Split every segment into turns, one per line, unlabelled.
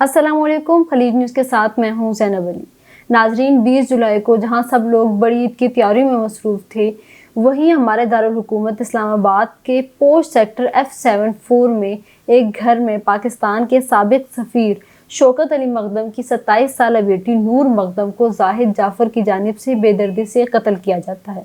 السلام علیکم، خلیج نیوز کے ساتھ میں ہوں زینب علی۔ ناظرین، 20 جولائی کو جہاں سب لوگ بڑی عید کی تیاری میں مصروف تھے، وہیں ہمارے دارالحکومت اسلام آباد کے پوسٹ سیکٹر F74 میں ایک گھر میں پاکستان کے سابق سفیر شوکت علی مقدم کی 27 سالہ بیٹی نور مقدم کو زاہد جعفر کی جانب سے بے دردی سے قتل کیا جاتا ہے۔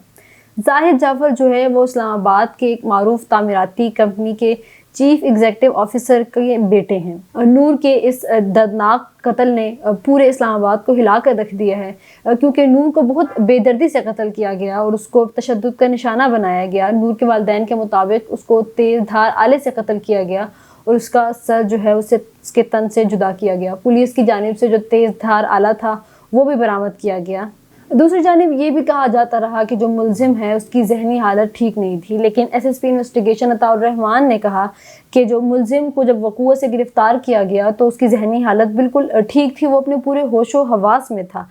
زاہد جعفر جو ہے وہ اسلام آباد کے ایک معروف تعمیراتی کمپنی کے چیف ایگزیکٹو آفیسر کے بیٹے ہیں۔ نور کے اس دردناک قتل نے پورے اسلام آباد کو ہلا کر رکھ دیا ہے، کیونکہ نور کو بہت بے دردی سے قتل کیا گیا اور اس کو تشدد کا نشانہ بنایا گیا۔ نور کے والدین کے مطابق اس کو تیز دھار آلے سے قتل کیا گیا اور اس کا سر جو ہے اسے اس کے تن سے جدا کیا گیا۔ پولیس کی جانب سے جو تیز دھار آلہ تھا وہ بھی برآمد کیا گیا۔ دوسری جانب یہ بھی کہا جاتا رہا کہ جو ملزم ہے اس کی ذہنی حالت ٹھیک نہیں تھی، لیکن SSP انویسٹیگیشن عطاء الرحمان نے کہا کہ جو ملزم کو جب وقوع سے گرفتار کیا گیا تو اس کی ذہنی حالت بالکل ٹھیک تھی، وہ اپنے پورے ہوش و حواس میں تھا۔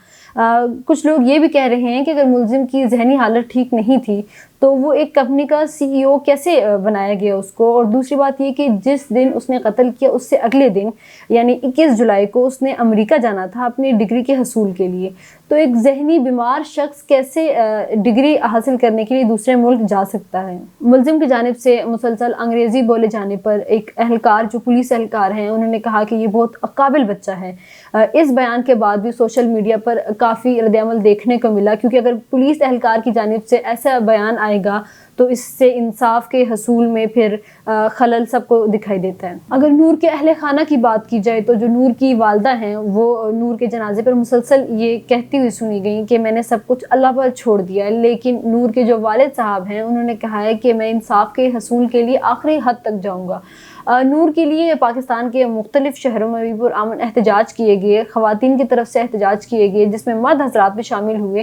کچھ لوگ یہ بھی کہہ رہے ہیں کہ اگر ملزم کی ذہنی حالت ٹھیک نہیں تھی تو وہ ایک کمپنی کا CEO کیسے بنایا گیا اس کو؟ اور دوسری بات یہ کہ جس دن اس نے قتل کیا اس سے اگلے دن یعنی 21 جولائی کو اس نے امریکہ جانا تھا اپنی ڈگری کے حصول کے لیے، تو ایک ذہنی بیمار شخص کیسے ڈگری حاصل کرنے کے لیے دوسرے ملک جا سکتا ہے؟ ملزم کی جانب سے مسلسل انگریزی بولے جانے پر ایک اہلکار جو پولیس اہلکار ہیں انہوں نے کہا کہ یہ بہت قابل بچہ ہے۔ اس بیان کے بعد بھی سوشل میڈیا پر کافی رد عمل دیکھنے کو ملا، کیونکہ اگر پولیس اہلکار کی جانب سے ایسا بیان آئے گا تو اس سے انصاف کے حصول میں پھر خلل سب کو دکھائی دیتا ہے۔ اگر نور کے اہل خانہ کی بات کی جائے تو جو نور کی والدہ ہیں وہ نور کے جنازے پر مسلسل یہ کہتی ہوئی سنی گئیں کہ میں نے سب کچھ اللہ پر چھوڑ دیا، لیکن نور کے جو والد صاحب ہیں انہوں نے کہا ہے کہ میں انصاف کے حصول کے لیے آخری حد تک جاؤں گا۔ نور کے لیے پاکستان کے مختلف شہروں میں بھی پرامن احتجاج کیے گئے، خواتین کی طرف سے احتجاج کیے گئے جس میں مرد حضرات بھی شامل ہوئے۔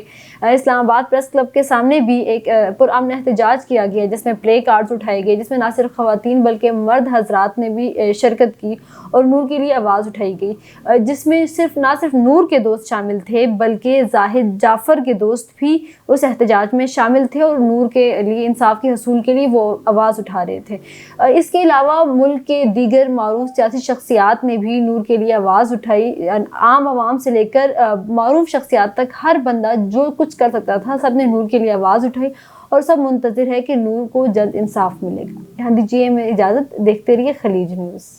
اسلام آباد پریس کلب کے سامنے بھی ایک پرامن احتجاج کیا گیا جس میں پلے کارڈز اٹھائے گئے، جس میں نہ صرف خواتین بلکہ مرد حضرات نے بھی شرکت کی اور نور کے لیے آواز اٹھائی گئی، جس میں نہ صرف نور کے دوست شامل تھے بلکہ زاہد جعفر کے دوست بھی اس احتجاج میں شامل تھے اور نور کے لیے انصاف کے حصول کے لیے وہ آواز اٹھا رہے تھے۔ اس کے علاوہ ملک کے دیگر معروف سیاسی شخصیات نے بھی نور کے لیے آواز اٹھائی۔ عام عوام سے لے کر معروف شخصیات تک ہر بندہ جو کچھ کر سکتا تھا سب نے نور کے لیے آواز اٹھائی اور سب منتظر ہے کہ نور کو جلد انصاف ملے گا۔ یہاں دیجیے ہمیں اجازت، دیکھتے رہیے خلیج نیوز۔